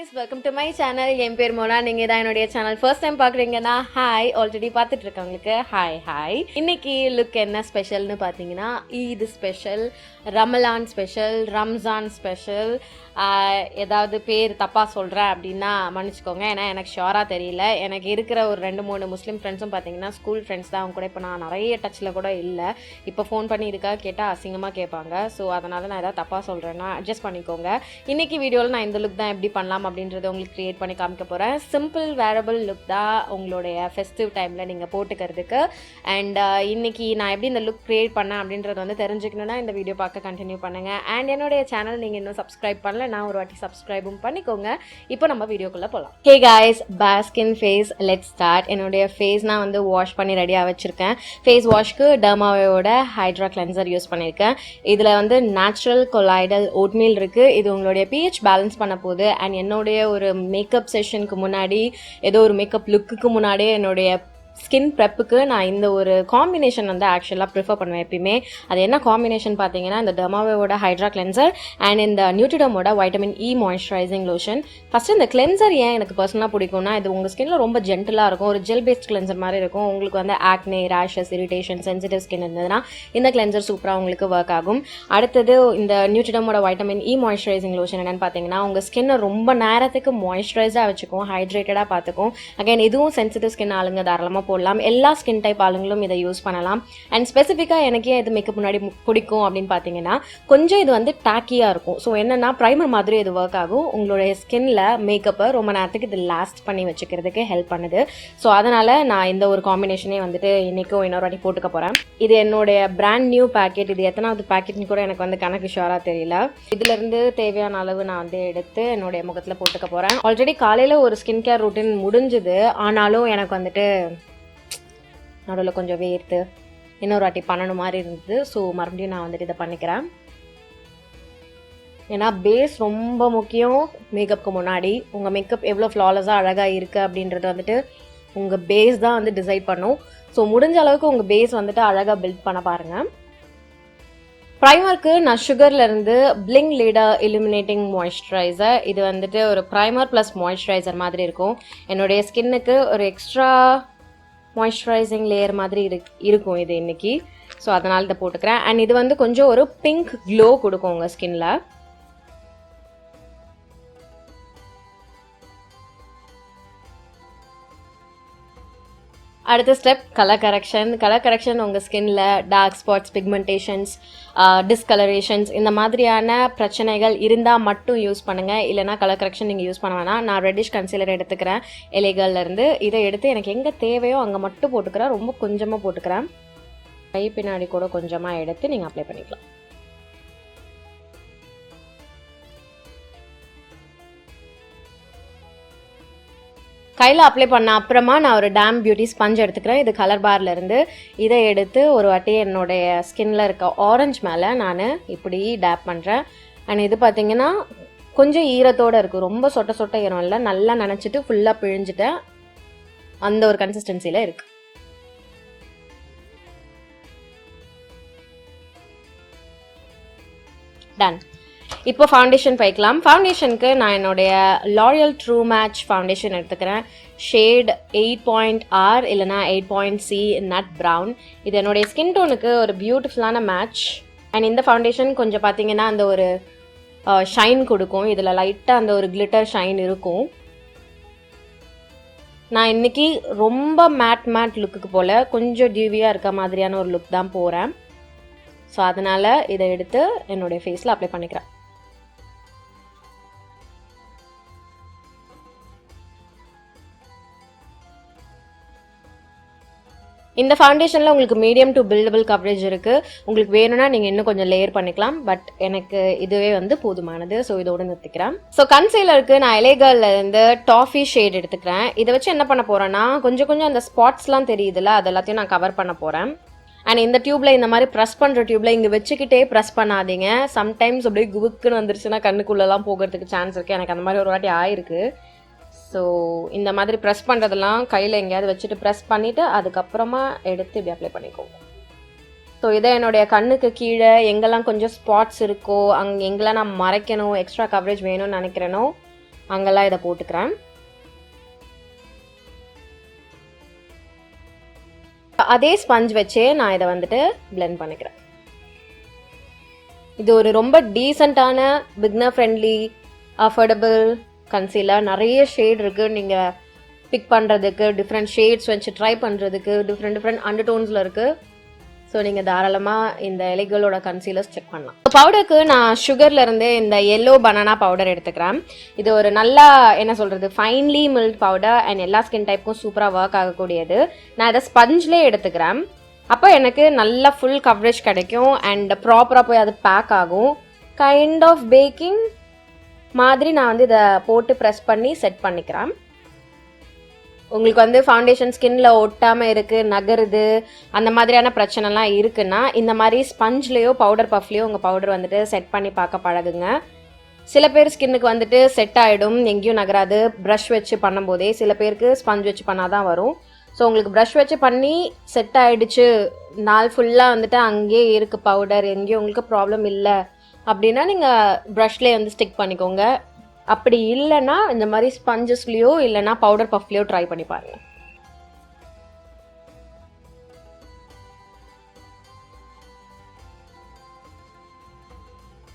guys, welcome to my channel. என் பேர் மோனா. நீங்க தான் என்னோட சேனல் ஃபர்ஸ்ட் டைம் பாக்குறீங்கன்னா ஹாய், ஆல்ரெடி பார்த்துட்டு இருக்கவங்களுக்கு ஹாய். இன்னைக்கு லுக் என்ன ஸ்பெஷல்னு பார்த்தீங்கன்னா Eid special, Ramalan special, Ramzan special. ஏதாவது பேர் தப்பாக சொல்கிறேன் அப்படின்னா மன்னிச்சுக்கோங்க, ஏன்னா எனக்கு ஷியோராக தெரியல. எனக்கு இருக்கிற ஒரு 2-3 முஸ்லீம் ஃப்ரெண்ட்ஸும் பார்த்தீங்கன்னா ஸ்கூல் ஃப்ரெண்ட்ஸ் தான். அவங்க கூட இப்போ நான் நிறைய டச்சில் கூட இல்லை. இப்போ ஃபோன் பண்ணி இதுக்காக கேட்டால் அசிங்கமாக கேட்பாங்க. ஸோ அதனால் நான் ஏதாவது தப்பாக சொல்கிறேன்னா அட்ஜஸ்ட் பண்ணிக்கோங்க. இன்றைக்கி வீடியோவில் நான் இந்த லுக் தான் எப்படி பண்ணலாம் அப்படின்றத உங்களுக்கு க்ரியேட் பண்ணி காமிக்க போகிறேன். சிம்பிள் வேரபிள் லுக் தான் உங்களுடைய ஃபெஸ்டிவ் டைமில் நீங்கள் போட்டுக்கிறதுக்கு. அண்ட் இன்றைக்கி நான் எப்படி இந்த லுக் க்ரியேட் பண்ணேன் அப்படின்றத வந்து தெரிஞ்சுக்கணுன்னா இந்த வீடியோ பார்க்க கண்டினியூ பண்ணுங்கள். அண்ட் என்னுடைய சேனல் நீங்கள் இன்னும் சப்ஸ்கிரைப் பண்ணல, நான் ஒரு வாட்டி சப்ஸ்கிரைபும் பண்ணிக்கோங்க. இப்போ நம்ம வீடியோக்குள்ளே போகலாம். ஹே காய்ஸ், பாஸ்கின் ஃபேஸ், லெட்ஸ் ஸ்டார்ட். என்னுடைய ஃபேஸ் நான் வந்து வாஷ் பண்ணி ரெடியாக வச்சுருக்கேன். ஃபேஸ் வாஷ்க்கு டெர்மாவேவோட ஹைட்ரா கிளென்சர் யூஸ் பண்ணியிருக்கேன். இதில் வந்து நேச்சுரல் கொலாய்டல் ஓட்மீல் இருக்குது. இது உங்களுடைய pH பேலன்ஸ் பண்ண போகுது. அண்ட் என்னுடைய ஒரு மேக்கப் செஷனுக்கு முன்னாடி, ஏதோ ஒரு மேக்கப் லுக்குக்கு முன்னாடியே என்னுடைய ஸ்கின் ப்ரெப்புக்கு நான் இந்த ஒரு காம்பினேஷன் வந்து ஆக்சுவலாக ப்ரிஃபர் பண்ணுவேன் எப்பயுமே. அது என்ன காம்பினேஷன் பார்த்தீங்கன்னா, இந்த டெர்மாவேவோட ஹைட்ரா கிளென்சர் அண்ட் இந்த நியூட்ரிடமோட vitamin E moisturising lotion. First இந்த கிளென்சர் ஏன் எனக்கு பர்சனலாக பிடிக்கும்னா, இது உங்கள் ஸ்கின்ல ரொம்ப ஜென்டலாக இருக்கும். ஒரு ஜெல் பேஸ்ட் கிளென்சர் மாதிரி இருக்கும். உங்களுக்கு வந்து acne, rashes, irritation, sensitive skin இருந்ததுன்னா இந்த கிளென்சர் சூப்பராக உங்களுக்கு ஒர்க் ஆகும். அடுத்தது இந்த நியூட்ரிடமோட வைட்டமின் இ மாய்ஸ்சரைசிங் லோஷன் என்னென்னு பார்த்தீங்கன்னா, உங்கள் ஸ்கின்னை ரொம்ப நேரத்துக்கு மாய்ஸ்சரைஸாக வச்சுக்கும், ஹைட்ரேட்டடாக பார்த்துக்கும். அகைன் இதுவும் சென்சிட்டிவ் ஸ்கின் ஆளுங்க தாராளமாக போடலாம். எல்லா ஸ்கின் டைப் ஆளுங்களும் இதை யூஸ் பண்ணலாம். அண்ட் ஸ்பெசிஃபிக்காக எனக்கே இது மேக்கப் முன்னாடி பிடிக்கும் அப்படின்னு பார்த்தீங்கன்னா, கொஞ்சம் இது வந்து டாக்கியாக இருக்கும். ஸோ என்னென்னா ப்ரைமர் மாதிரி இது ஒர்க் ஆகும். உங்களுடைய ஸ்கின்ல மேக்கப்பை ரொம்ப நேரத்துக்கு இது லாஸ்ட் பண்ணி வச்சுக்கிறதுக்கு ஹெல்ப் பண்ணுது. ஸோ அதனால் நான் இந்த ஒரு காம்பினேஷனே வந்துட்டு இன்றைக்கும் இன்னொரு வாட்டி போட்டுக்க போகிறேன். இது என்னுடைய பிராண்ட் நியூ பேக்கெட். இது எத்தனாவது பேக்கெட்னு கூட எனக்கு வந்து கணக்கு ஷுவராக தெரியல. இதிலிருந்து தேவையான அளவு நான் வந்து எடுத்து என்னுடைய முகத்தில் போட்டுக்க போகிறேன். ஆல்ரெடி காலையில் ஒரு ஸ்கின் கேர் ரூட்டின் முடிஞ்சுது. ஆனாலும் எனக்கு வந்துட்டு நடுவில் கொஞ்சம் வேர்த்து இன்னொரு வாட்டி பண்ணணும் மாதிரி இருந்தது. ஸோ மறுபடியும் நான் வந்துட்டு இதை பண்ணிக்கிறேன். ஏன்னா பேஸ் ரொம்ப முக்கியம் மேக்கப்புக்கு முன்னாடி. உங்கள் மேக்கப் எவ்வளோ ஃப்ளாலஸாக அழகாக இருக்குது அப்படின்றது வந்துட்டு உங்கள் பேஸ் தான் வந்து டிசைட் பண்ணும். ஸோ முடிஞ்ச அளவுக்கு உங்கள் பேஸ் வந்துட்டு அழகாக பில்ட் பண்ண பாருங்கள். ப்ரைமருக்கு நான் சுகர்லேருந்து பிளிங் லீடர் இலுமினேட்டிங் மாய்ஸ்சரைசர். இது வந்துட்டு ஒரு ப்ரைமர் ப்ளஸ் மாய்ஸ்சரைசர் மாதிரி இருக்கும். என்னுடைய ஸ்கின்னுக்கு ஒரு எக்ஸ்ட்ரா மாய்ஸ்சரைசிங் லேயர் மாதிரி இருக்கும் இது இன்னைக்கு. ஸோ அதனால் இதை போட்டுக்கிறேன். அண்ட் இது வந்து கொஞ்சம் ஒரு பிங்க் க்ளோ கொடுக்கும் உங்கள் ஸ்கின்ல. அடுத்த ஸ்டெப் கலர் கரெக்ஷன். உங்கள் ஸ்கின்ல டார்க் ஸ்பாட்ஸ், பிக்மெண்டேஷன்ஸ், டிஸ்கலரேஷன்ஸ் இந்த மாதிரியான பிரச்சனைகள் இருந்தால் மட்டும் யூஸ் பண்ணுங்கள். இல்லைனா கலர் கரெக்ஷன் நீங்கள் யூஸ் பண்ண வேணாம். நான் ரெட்டிஷ் கன்சீலர் எடுத்துக்கிறேன் எலேகர்லேருந்து. இதை எடுத்து எனக்கு எங்கே தேவையோ அங்கே மட்டும் போட்டுக்கிறேன். ரொம்ப கொஞ்சமாக போட்டுக்கிறேன். கை பின்னாடி கூட கொஞ்சமாக எடுத்து நீங்கள் அப்ளை பண்ணிக்கலாம். கையில் அப்ளை பண்ண அப்புறமா நான் ஒரு டேம் பியூட்டி ஸ்பஞ்ச் எடுத்துக்கிறேன். இது கலர் பார்லேருந்து. இதை எடுத்து ஒரு வாட்டி என்னுடைய ஸ்கின்ல இருக்க ஆரஞ்சு மேலே நான் இப்படி டேப் பண்ணுறேன். அண்ட் இது பார்த்தீங்கன்னா கொஞ்சம் ஈரத்தோடு இருக்குது. ரொம்ப சொட்ட ஈரம் இல்லை. நல்லா நனைச்சிட்டு ஃபுல்லாக பிழிஞ்சிட்டேன். அந்த ஒரு கன்சிஸ்டன்சியில் இருக்குது. டன். இப்போ ஃபவுண்டேஷன் போய்க்கலாம். ஃபவுண்டேஷனுக்கு நான் என்னுடைய loreal ட்ரூ மேட்ச் ஃபவுண்டேஷன் எடுத்துக்கிறேன். ஷேட் 8.R இல்லைனா 8.C நட் ப்ரௌன். இது என்னுடைய ஸ்கின் டோனுக்கு ஒரு பியூட்டிஃபுல்லான மேட்ச். அண்ட் இந்த ஃபவுண்டேஷன் கொஞ்சம் பார்த்தீங்கன்னா அந்த ஒரு ஷைன் கொடுக்கும். இதில் லைட்டாக அந்த ஒரு கிளிட்டர் ஷைன் இருக்கும். நான் இன்றைக்கி ரொம்ப மேட் லுக்குக்கு போல் கொஞ்சம் டியூவியாக இருக்க மாதிரியான ஒரு லுக் தான் போகிறேன். ஸோ அதனால் இதை எடுத்து என்னுடைய ஃபேஸில் அப்ளை பண்ணிக்கிறேன். இந்த ஃபவுண்டேஷனில் உங்களுக்கு மீடியம் டு பில்டபிள் கவரேஜ் இருக்குது. உங்களுக்கு வேணும்னா நீங்கள் இன்னும் கொஞ்சம் லேயர் பண்ணிக்கலாம். பட் எனக்கு இதுவே வந்து போதுமானது. ஸோ இதோடு நிறுத்திக்கிறேன். ஸோ கன்சீலருக்கு நான் எலேகர்லேருந்து டாஃபி ஷேட் எடுத்துக்கிறேன். இதை வச்சு என்ன பண்ண போகிறேன்னா, கொஞ்சம் அந்த ஸ்பாட்ஸ்லாம் தெரியுதுல்ல, அது எல்லாத்தையும் நான் கவர் பண்ண போகிறேன். அண்ட் இந்த டியூப்பில் இந்த மாதிரி ப்ரெஸ் பண்ணுற டியூப்பில் இங்கே வச்சுக்கிட்டே ப்ரெஸ் பண்ணாதீங்க. சம்டைம்ஸ் அப்படியே குவுக்குன்னு வந்துருச்சுன்னா கண்ணுக்குள்ளெல்லாம் போகிறதுக்கு சான்ஸ் இருக்குது. எனக்கு அந்த மாதிரி ஒரு வாட்டி ஆயிருக்கு. ஸோ இந்த மாதிரி ப்ரெஸ் பண்ணுறதெல்லாம் கையில் எங்கேயாவது வச்சுட்டு ப்ரெஸ் பண்ணிவிட்டு அதுக்கப்புறமா எடுத்து இப்படி அப்ளை பண்ணிக்கோங்க. ஸோ இதை என்னுடைய கண்ணுக்கு கீழே எங்கெல்லாம் கொஞ்சம் ஸ்பாட்ஸ் இருக்கோ, அங்கே எங்கெல்லாம் நான் மறைக்கணும், எக்ஸ்ட்ரா கவரேஜ் வேணும்னு நினைக்கிறேனோ அங்கெல்லாம் இதை போட்டுக்கிறேன். அதே ஸ்பஞ்ச் வச்சே நான் இதை வந்துட்டு பிளெண்ட் பண்ணிக்கிறேன். இது ஒரு ரொம்ப டீசெண்டான பிகினர் ஃப்ரெண்ட்லி அஃபோர்டபுள் கன்சீலர். நிறைய ஷேட் இருக்குது, நீங்கள் பிக் பண்ணுறதுக்கு டிஃப்ரெண்ட் ஷேட்ஸ் வச்சு ட்ரை பண்ணுறதுக்கு டிஃப்ரெண்ட் அண்டர்டோன்ஸில் இருக்குது. ஸோ நீங்கள் தாராளமாக இந்த எலிகளோட கன்சீலர்ஸ் செக் பண்ணலாம். பவுடருக்கு நான் சுகர்லேருந்தே இந்த எல்லோ பனானா பவுடர் எடுத்துக்கிறேன். இது ஒரு நல்லா என்ன சொல்கிறது ஃபைன்லி மில்க் பவுடர் அண்ட் எல்லா ஸ்கின் டைப்புக்கும் சூப்பராக ஒர்க் ஆகக்கூடியது. நான் இதை ஸ்பஞ்ச்லேயே எடுத்துக்கிறேன். அப்போ எனக்கு நல்லா ஃபுல் கவரேஜ் கிடைக்கும் அண்ட் ப்ராப்பராக போய் அது பேக் ஆகும். கைண்ட் ஆஃப் பேக்கிங் மாதிரி நான் வந்து இதை போட்டு ப்ரெஸ் பண்ணி செட் பண்ணிக்கிறேன். உங்களுக்கு வந்து ஃபவுண்டேஷன் ஸ்கின்ல ஒட்டாமல் இருக்குது, நகருது, அந்த மாதிரியான பிரச்சனைலாம் இருக்குன்னா இந்த மாதிரி ஸ்பஞ்ச்லேயோ பவுடர் பஃப்லேயோ உங்கள் பவுடர் வந்துட்டு செட் பண்ணி பார்க்க பழகுங்க. சில பேர் ஸ்கின்னுக்கு வந்துட்டு செட் ஆகிடும், எங்கேயும் நகராது ப்ரஷ் வச்சு பண்ணும்போதே. சில பேருக்கு ஸ்பஞ்ச் வச்சு பண்ணாதான் வரும். ஸோ உங்களுக்கு ப்ரஷ் வச்சு பண்ணி செட் ஆகிடுச்சு, நாள் ஃபுல்லாக வந்துட்டு அங்கேயே இருக்குது பவுடர், எங்கேயும் உங்களுக்கு ப்ராப்ளம் இல்லை அப்படின்னா நீங்கள் ப்ரஷ்லேயே வந்து ஸ்டிக் பண்ணிக்கோங்க. அப்படி இல்லைன்னா இந்த மாதிரி ஸ்பஞ்சஸ்லேயோ இல்லைன்னா பவுடர் பஃப்லேயோ ட்ரை பண்ணி பாருங்க.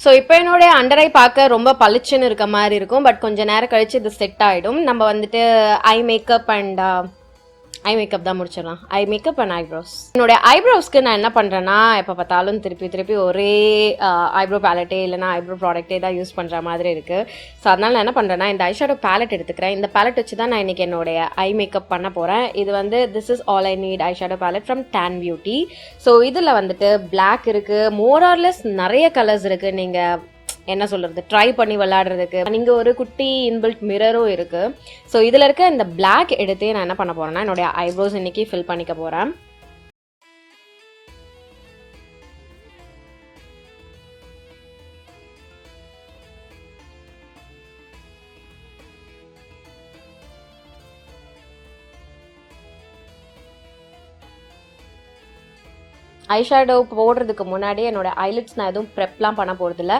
ஸோ இப்போ என்னுடைய அண்டர் ஐ பார்க்க ரொம்ப பளிச்சுன்னு இருக்க மாதிரி இருக்கும். பட் கொஞ்சம் நேரம் கழிச்சு இது செட் ஆகிடும். நம்ம வந்துட்டு eye makeup and eye makeup தான் முடிச்சிடலாம். Eye makeup and eyebrows. என்னுடைய ஐப்ரோஸ்க்கு நான் என்ன பண்ணுறேன்னா எப்போ பார்த்தாலும் திருப்பி ஒரே ஐப்ரோ பேலட்டே இல்லைனா ஐப்ரோ ப்ராடக்டே தான் யூஸ் பண்ணுற மாதிரி இருக்குது. ஸோ அதனால் நான் என்ன பண்ணுறேன்னா இந்த ஐஷேடோ பேலட் எடுத்துக்கிறேன். இந்த பேலட் வச்சு தான் நான் இன்றைக்கி என்னுடைய ஐ மேக்கப் பண்ண போகிறேன். இது வந்து this is all I need eyeshadow ballot from tann beauty. So இதில் வந்துட்டு பிளாக் இருக்குது, மோர் ஆர் லெஸ் நிறைய கலர்ஸ் இருக்குது. நீங்கள் என்ன சொல்கிறது ட்ரை பண்ணி விளையாடுறதுக்கு இங்கே ஒரு குட்டி இன்பில்ட் மிரரும் இருக்குது. ஸோ இதில் இருக்க இந்த பிளாக் எடுத்து நான் என்ன பண்ண போகிறேன்னா என்னுடைய ஐப்ரோஸ் இன்றைக்கி ஃபில் பண்ணிக்க போகிறேன். ஐஷேடோ போடுறதுக்கு முன்னாடி என்னோட ஐலிட்ஸ் நான் எதுவும் ப்ரெப்லாம் பண்ண போகிறதில்ல,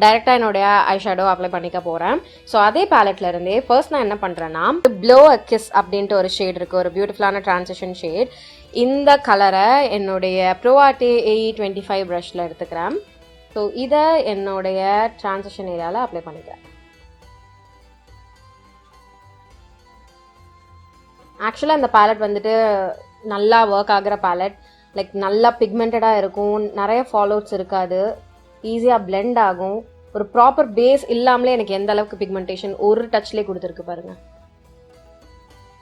டைரெக்டாக என்னுடைய ஐஷேடோ அப்ளை பண்ணிக்க போகிறேன். ஸோ அதே பேலட்ல இருந்தே ஃபர்ஸ்ட் நான் என்ன பண்ணுறேன்னா ப்ளோ அ கிஸ் அப்படின்ட்டு ஒரு ஷேட் இருக்குது, ஒரு பியூட்டிஃபுல்லான ட்ரான்சிஷன் ஷேட். இந்த கலரை என்னுடைய ப்ரோஆர்டே AE25 ப்ரஷில் எடுத்துக்கிறேன். ஸோ இதை என்னுடைய ட்ரான்சிஷன் ஏரியாவில் அப்ளை பண்ணிக்கிறேன். ஆக்சுவலாக இந்த பேலட் வந்துட்டு நல்லா ஒர்க் ஆகிற பேலட். லைக் நல்லா பிக்மெண்டடாக இருக்கும், நிறைய ஃபாலோட்ஸ் இருக்காது, ஈஸியாக பிளெண்ட் ஆகும். ஒரு ப்ராப்பர் பேஸ் இல்லாமலே எனக்கு எந்த அளவுக்கு பிக்மெண்டேஷன் ஒரு டச்லேயே கொடுத்துருக்கு பாருங்கள்.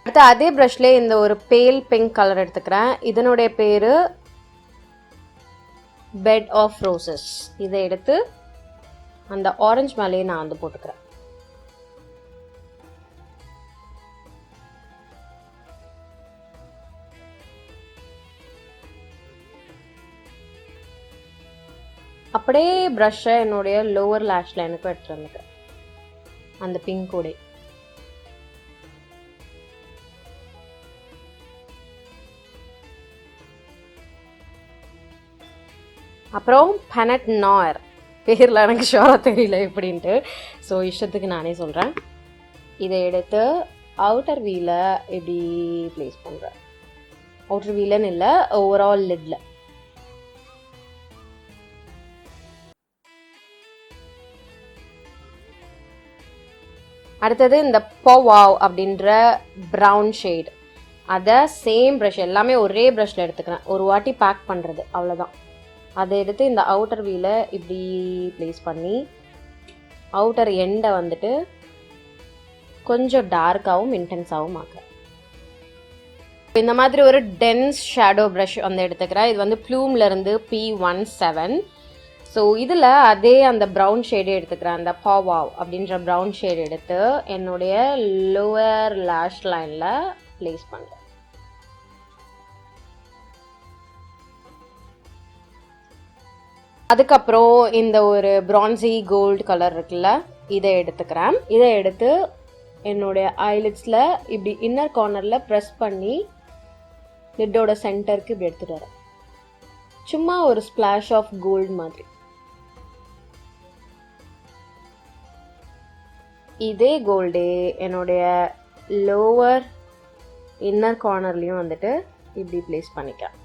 அடுத்து அதே ப்ரஷ்லேயே இந்த ஒரு பேல் பிங்க் கலர் எடுத்துக்கிறேன். இதனுடைய பேர் பெட் ஆஃப் ரோசஸ். இதை எடுத்து அந்த ஆரஞ்சு மேலேயே நான் வந்து போட்டுக்கிறேன். அப்படியே ப்ரஷ்ஷை என்னுடைய லோவர் லேஷ் லைனுக்கு எடுத்துட்டு வந்துட்டேன் அந்த பிங்கோட. அப்புறம் பெனட் நார், பேரில் எனக்கு ஷோராக தெரியல எப்படின்ட்டு, ஸோ இஷ்டத்துக்கு நானே சொல்கிறேன். இதை எடுத்து அவுட்டர் வீல இப்படி ப்ளேஸ் பண்ணுறேன். அவுட்டர் வீலன்னு இல்லை, ஓவரால் லிட்ல. அடுத்தது இந்த பவாவ் அப்படின்ற ப்ரௌன் ஷேட், அதை சேம் ப்ரஷ் எல்லாமே ஒரே ப்ரஷில் எடுத்துக்கிறேன். ஒரு வாட்டி பேக் பண்ணுறது அவ்வளோதான். அதை எடுத்து இந்த அவுட்டர் வீல இப்படி ப்ளேஸ் பண்ணி அவுட்டர் எண்டை வந்துட்டு கொஞ்சம் டார்க்காகவும் இன்டென்ஸாகவும் ஆக்குறேன். இந்த மாதிரி ஒரு டென்ஸ் ஷேடோ ப்ரஷ் வந்து எடுத்துக்கிறேன். இது வந்து ப்ளூம்லேருந்து P17. ஸோ இதில் அதே அந்த ப்ரௌன் ஷேடே எடுத்துக்கிறேன். அந்த பாவாவ் அப்படின்ற ப்ரௌன் ஷேட் எடுத்து என்னுடைய லோவர் லேஷ் லைனில் ப்ளேஸ் பண்ணுறேன். அதுக்கப்புறம் இந்த ஒரு பிரான்சி கோல்டு கலர் இருக்குல்ல, இதை எடுத்துக்கிறேன். இதை எடுத்து என்னுடைய ஐலிட்ஸில் இப்படி இன்னர் கார்னரில் ப்ரெஸ் பண்ணி லிட்டோட சென்டருக்கு இப்படி எடுத்துகிட்டு வரேன். சும்மா ஒரு ஸ்ப்ளாஷ் ஆஃப் கோல்டு மாதிரி. இதே கோல்டே என்னுடைய லோவர் இன்னர் கார்னர்லேயும் வந்துட்டு இப்படி ப்ளேஸ் பண்ணிக்கிறேன்.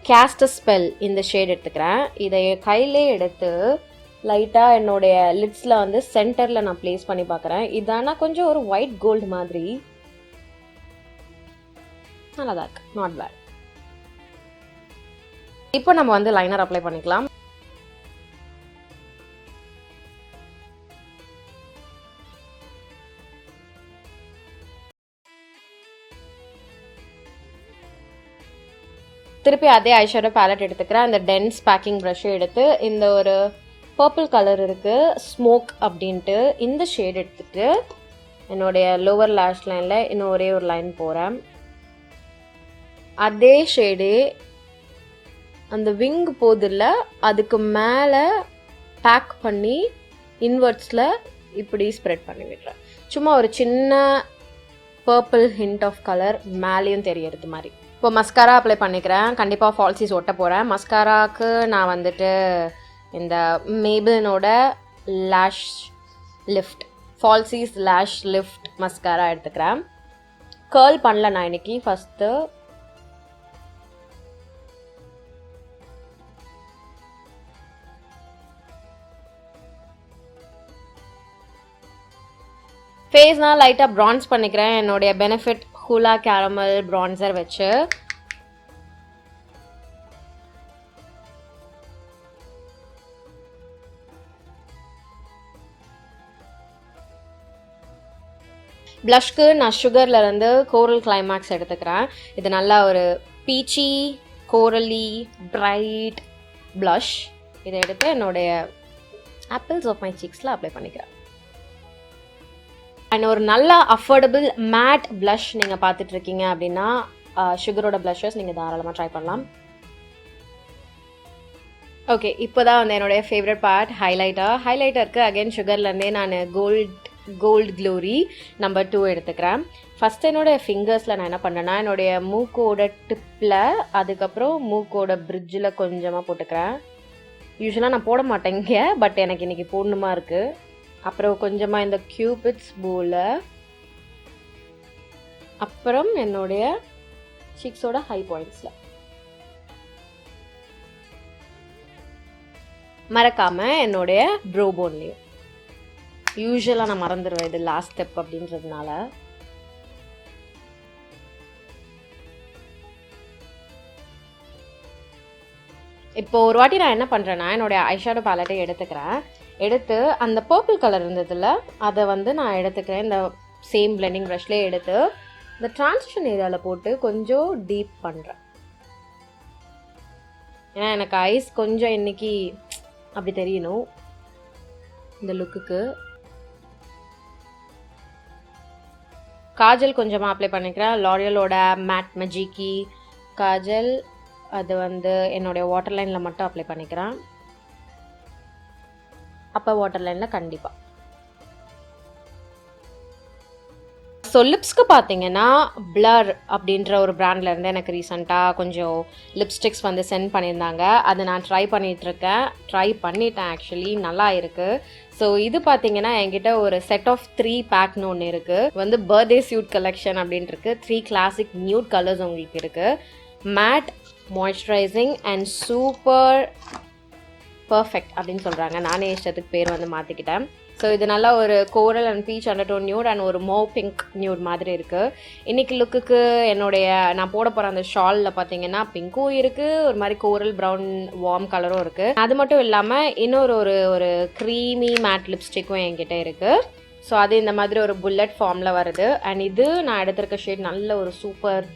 கேஸ்ட் ஸ்பெல் இந்த ஷேட் எடுத்துக்கிறேன். இதை கையிலே எடுத்து லைட்டாக என்னுடைய லிட்ஸில் வந்து சென்டரில் நான் ப்ளேஸ் பண்ணி பார்க்குறேன். இதானா கொஞ்சம் ஒரு ஒயிட் கோல்டு மாதிரி நல்லாதான் இருக்கு, நாட் பேட். இப்போ நம்ம வந்து லைனர் அப்ளை பண்ணிக்கலாம். திருப்பி அதே ஐஷேடோ பேலட் எடுத்துக்கிறேன். அந்த டென்ஸ் பேக்கிங் ப்ரஷ்ஷை எடுத்து இந்த ஒரு பர்பிள் கலர் இருக்குது ஸ்மோக் அப்படின்ட்டு இந்த ஷேட் எடுத்துட்டு என்னுடைய லோவர் லேஷ் லைனில் இன்னும் ஒரே ஒரு லைன் போகிறேன். அதே ஷேடே அந்த விங் போதில்ல அதுக்கு மேலே பேக் பண்ணி இன்வெர்ட்ஸில் இப்படி ஸ்ப்ரெட் பண்ணி விடுறேன். சும்மா ஒரு சின்ன பர்பிள் ஹிண்ட் ஆஃப் கலர் மேலேயும் தெரியறது மாதிரி. இப்போ மஸ்காரா அப்ளை பண்ணிக்கிறேன். கண்டிப்பாக ஃபால்சிஸ் ஒட்ட போகிறேன். மஸ்காராவுக்கு நான் வந்துட்டு இந்த மேபிளினோட லேஷ் லிஃப்ட் ஃபால்சிஸ் லேஷ் லிஃப்ட் மஸ்காரா எடுத்துக்கிறேன். கேர்ள் பண்ணல நான் இன்னைக்கு. ஃபஸ்ட்டு ஃபேஸ் நான் லைட்டாக ப்ரான்ஸ் பண்ணிக்கிறேன் என்னுடைய பெனிஃபிட் ஹூலா கேரமல் ப்ரான்சர் வச்சு. ப்ளஷ்க்கு நான் சுகர்லேருந்து கோரல் கிளைமேக்ஸ் எடுத்துக்கிறேன். இது நல்லா ஒரு பீச்சி கோரலி பிரைட் ப்ளஷ். இதை எடுத்து என்னுடைய ஆப்பிள்ஸ் ஆஃப் மை சீக்ஸில் அப்ளை பண்ணிக்கிறேன். அண்ட் ஒரு நல்ல அஃபோர்டபுள் மேட் ப்ளஷ் நீங்கள் பார்த்துட்ருக்கீங்க அப்படின்னா சுகரோட ப்ளஷஸ் நீங்கள் தாராளமாக ட்ரை பண்ணலாம். ஓகே, இப்போ தான் வந்து என்னுடைய ஃபேவரட் பார்ட் ஹைலைட்டருக்கு அகைன் சுகர்லேருந்தே நான் கோல்ட் க்ளோரி நம்பர் 2 எடுத்துக்கிறேன். ஃபஸ்ட் என்னோடய ஃபிங்கர்ஸில் நான் என்ன பண்ணுறேன்னா என்னுடைய மூக்கோட டிப்பில் அதுக்கப்புறம் மூக்கோட பிரிட்ஜில் கொஞ்சமாக போட்டுக்கிறேன். யூஸ்வலாக நான் போட மாட்டேங்க, பட் எனக்கு இன்றைக்கி போடணுமா இருக்குது. அப்புறம் கொஞ்சமாக இந்த கியூபிட்ஸ் போல், அப்புறம் என்னுடைய சிக்ஸோட ஹை பாயிண்ட்ஸில். மறக்காமல் என்னுடைய ப்ரோபோன்லேயும். யூஸ்வலாக நான் மறந்துடுவேன், இது லாஸ்ட் ஸ்டெப் அப்படின்றதுனால. இப்போ ஒரு வாட்டி நான் என்ன பண்ணுறேன்னா என்னுடைய ஐஷேடோ பேலட்டை எடுத்து அந்த பர்பிள் கலர் இருந்ததில்ல அதை வந்து நான் எடுத்துக்கிறேன். இந்த சேம் பிளெண்டிங் ப்ரஷ்லேயே எடுத்து இந்த டிரான்சிஷன் ஏரியாவில் போட்டு கொஞ்சம் டீப் பண்ணுறேன். ஏன்னா எனக்கு ஐஸ் கொஞ்சம் இன்னைக்கு அப்படி தெரியணும் இந்த லுக்குக்கு. காஜல் கொஞ்சமாக அப்ளை பண்ணிக்கிறேன். லாரியலோட மேட் மெஜிக்கி காஜல். அது வந்து என்னுடைய வாட்டர் லைனில் மட்டும் அப்ளை பண்ணிக்கிறேன். அப்போ வாட்டர் லைனில் கண்டிப்பாக. ஸோ லிப்ஸ்க்கு பார்த்தீங்கன்னா பிளர் அப்படின்ற ஒரு பிராண்ட்லேருந்து எனக்கு ரீசெண்டாக கொஞ்சம் லிப்ஸ்டிக்ஸ் வந்து சென்ட் பண்ணியிருந்தாங்க. அதை நான் ட்ரை பண்ணிட்டேன் ஆக்சுவலி நல்லா இருக்குது. ஸோ இது பார்த்தீங்கன்னா என்கிட்ட ஒரு செட் ஆஃப் 3 பேக்னு ஒன்று இருக்குது. வந்து பர்த்டே சூட் கலெக்ஷன் அப்படின்ட்டு இருக்குது. 3 கிளாசிக் நியூட் கலர்ஸ் உங்களுக்கு இருக்குது. Matte moisturising and super perfect அப்படின்னு சொல்கிறாங்க. நானே இஷ்டத்துக்கு பேர் வந்து மாற்றிக்கிட்டேன். ஸோ இது நல்லா ஒரு coral and peach undertone nude and ஒரு மோ பிங்க் நியூட் மாதிரி இருக்குது. இன்றைக்கி லுக்குக்கு நான் போட போகிற அந்த ஷாலில் பார்த்தீங்கன்னா பிங்க்கும் இருக்குது, ஒரு மாதிரி கோரல் ப்ரௌன் வார்ம் கலரும் இருக்குது. அது மட்டும் இல்லாமல் இன்னொரு ஒரு க்ரீமி மேட் லிப்ஸ்டிக்கும் என்கிட்ட இருக்குது. ஸோ அது இந்த மாதிரி ஒரு புல்லட் ஃபார்மில் வருது. அண்ட் இது நான் எடுத்திருக்க ஷேட் நல்ல ஒரு சூப்பர்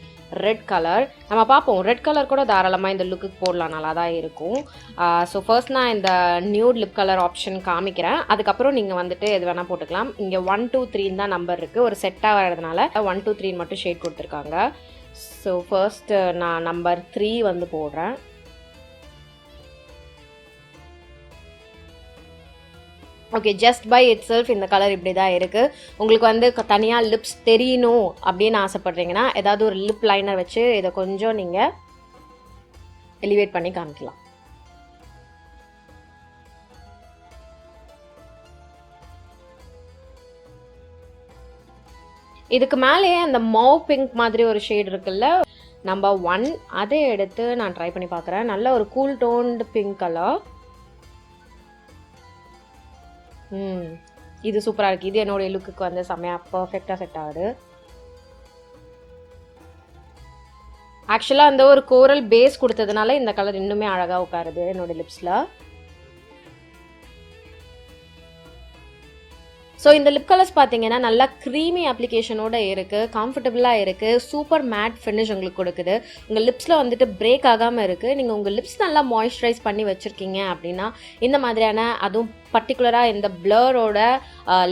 ரெட் கலர். நம்ம பார்ப்போம், ரெட் கலர் கூட தாராளமாக இந்த லுக்குக்கு போடலாம், நல்லா தான் இருக்கும். ஸோ ஃபர்ஸ்ட் நான் இந்த நியூட் லிப் கலர் ஆப்ஷன் காமிக்கிறேன். அதுக்கப்புறம் நீங்கள் வந்துட்டு எது வேணால் போட்டுக்கலாம். இங்கே 1 2 3 தான் நம்பர் இருக்குது. ஒரு செட்டாக வரதுனால 1 2 3 மட்டும் ஷேட் கொடுத்துருக்காங்க. ஸோ ஃபர்ஸ்ட் நான் நம்பர் 3 வந்து போடுறேன். Okay, just by itself இந்த கலர் இப்படி தான் இருக்குது. உங்களுக்கு வந்து தனியாக லிப்ஸ் தெரியணும் அப்படின்னு ஆசைப்பட்றீங்கன்னா ஏதாவது ஒரு லிப் லைனர் வச்சு இதை கொஞ்சம் நீங்கள் எலிவேட் பண்ணி காமிக்கலாம். இதுக்கு மேலேயே அந்த மௌவ் பிங்க் மாதிரி ஒரு ஷேட் இருக்குல்ல, நம்பர் 1, அதை எடுத்து நான் ட்ரை பண்ணி பார்க்குறேன். நல்ல ஒரு கூல் டோன்டு பிங்க் கலர். இது சூப்பராக இருக்குது. இது என்னுடைய லுக்குக்கு வந்து செம்மையாக பர்ஃபெக்டாக செட் ஆகுது. ஆக்சுவலாக அந்த ஒரு கோரல் பேஸ் கொடுத்ததுனால இந்த கலர் இன்னுமே அழகாக உட்காருது என்னோட லிப்ஸில். ஸோ இந்த லிப் கலர்ஸ் பார்த்தீங்கன்னா நல்லா க்ரீமி அப்ளிகேஷனோட இருக்குது, கம்ஃபர்டபுளாக இருக்குது, சூப்பர் மேட் ஃபினிஷ் உங்களுக்கு கொடுக்குது. உங்கள் லிப்ஸில் வந்துட்டு பிரேக் ஆகாமல் இருக்குது. நீங்கள் உங்கள் லிப்ஸ் நல்லா மாய்ஸ்சரைஸ் பண்ணி வச்சுருக்கீங்க அப்படின்னா இந்த மாதிரியான, அதுவும் பர்டிகுலராக இந்த பிளரோட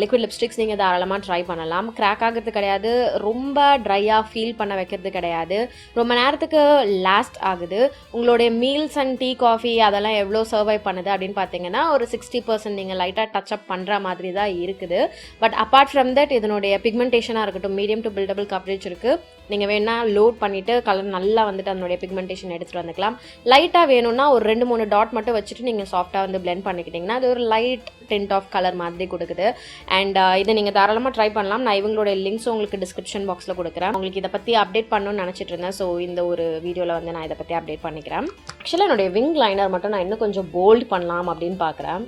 லிக்விட் லிப்ஸ்டிக்ஸ் நீங்கள் தாராளமாக ட்ரை பண்ணலாம். கிராக் ஆகிறது கிடையாது, ரொம்ப ட்ரையாக ஃபீல் பண்ண வைக்கிறது கிடையாது, ரொம்ப நேரத்துக்கு லாஸ்ட் ஆகுது. உங்களுடைய மீல்ஸ் அண்ட் டீ காஃபி அதெல்லாம் எவ்வளோ சர்வை பண்ணுது அப்படின்னு பார்த்தீங்கன்னா ஒரு 60% நீங்கள் லைட்டாக டச் அப் பண்ணுற மாதிரி தான் இருக்குது. பட் அப்பார்ட் ஃப்ரம் தட் இதனுடைய பிக்மெண்டேஷனாக இருக்கட்டும், மீடியம் டு பில்டபிள் கவரேஜ் இருக்குது. நீங்கள் வேணால் லோட் பண்ணிவிட்டு கலர் நல்லா வந்துட்டு அதனுடைய பிக்மெண்டேஷன் எடுத்துகிட்டு வந்துக்கலாம். லைட்டாக வேணும்னா ஒரு 2-3 டாட் மட்டும் வச்சுட்டு நீங்கள் சாஃப்டாக வந்து பிளெண்ட் பண்ணிக்கிட்டிங்கன்னா அது ஒரு லைட் டிண்ட் ஆஃப் கலர் மாதிரி கொடுக்குது. அண்ட் இதை நீங்கள் தாராளமாக ட்ரை பண்ணலாம். நான் இவங்களுடைய லிங்க்ஸ் உங்களுக்கு டிஸ்கிரிப்ஷன் பாக்ஸில் கொடுக்குறேன். உங்களுக்கு இதை பற்றி அப்டேட் பண்ணணும்னு நினச்சிட்டு இருந்தேன். ஸோ இந்த ஒரு வீடியோவில் வந்து நான் இதை பற்றி அப்டேட் பண்ணிக்கிறேன். ஆக்சுவலாக என்னுடைய விங் லைனர் மட்டும் நான் இன்னும் கொஞ்சம் போல்ட் பண்ணலாம் அப்படின்னு பார்க்குறேன்.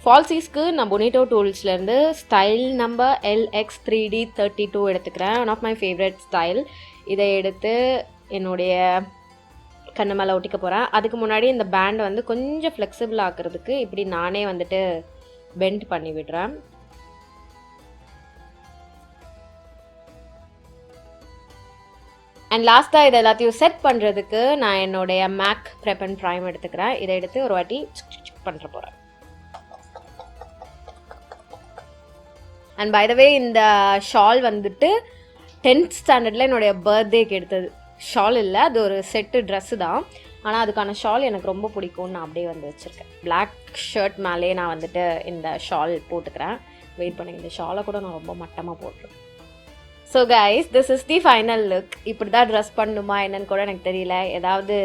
ஃபால்சீஸ்க்கு நான் பொனிட்டோ டூல்ஸ்லேருந்து ஸ்டைல் நம்பர் LX3D32 எடுத்துக்கிறேன். One of my favourite style. இதை எடுத்து என்னுடைய கண்ணு மேலே ஒட்டிக்க போகிறேன். அதுக்கு முன்னாடி இந்த பேண்ட் வந்து கொஞ்சம் ஃப்ளெக்சிபிள் ஆக்கிறதுக்கு இப்படி நானே வந்துட்டு பெண்ட் பண்ணி விடுறேன். அண்ட் லாஸ்ட்டாக இதை எல்லாத்தையும் செட் பண்ணுறதுக்கு நான் என்னுடைய மேக் ப்ரெப் அண்ட் ப்ரைம் எடுத்துக்கிறேன். இதை எடுத்து ஒரு வாட்டி பண்ணுற போகிறேன். அண்ட் பை த வே இந்த ஷால் வந்துட்டு 10th ஸ்டாண்டர்டில் என்னுடைய பர்த்டேக்கு எடுத்தது. ஷால் இல்லை, அது ஒரு செட்டு ட்ரெஸ்ஸு தான். ஆனால் அதுக்கான ஷால் எனக்கு ரொம்ப பிடிக்கும்னு நான் அப்படியே வந்து வச்சுருக்கேன். பிளாக் ஷர்ட் மேலே நான் வந்துட்டு இந்த ஷால் போட்டுக்கிறேன். வெயிட் பண்ணுங்க, இந்த ஷாலை கூட நான் ரொம்ப மட்டமாக போட்டுருவேன். So guys, this is the final look. இப்படி தான் ட்ரெஸ் பண்ணணுமா என்னன்னு கூட எனக்கு தெரியல. ஏதாவது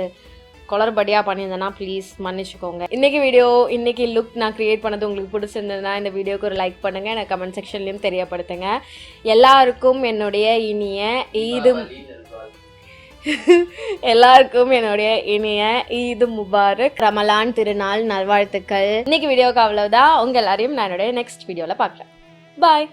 குளறுபடியாக பண்ணியிருந்தேன்னா ப்ளீஸ் மன்னிச்சுக்கோங்க. இன்னைக்கு லுக் நான் க்ரியேட் பண்ணது உங்களுக்கு பிடிச்சிருந்ததுன்னா இந்த வீடியோக்கு ஒரு லைக் பண்ணுங்கள். எனக்கு கமெண்ட் செக்ஷன்லையும் தெரியப்படுத்துங்க. எல்லாருக்கும் என்னுடைய இனிய ஈது முபாரக், ரமலான் திருநாள் நல்வாழ்த்துக்கள். இன்னைக்கு வீடியோக்கு அவ்வளவுதான். உங்க எல்லாரையும் நான் என்னுடைய நெக்ஸ்ட் வீடியோவில் பார்க்குறேன். பாய்.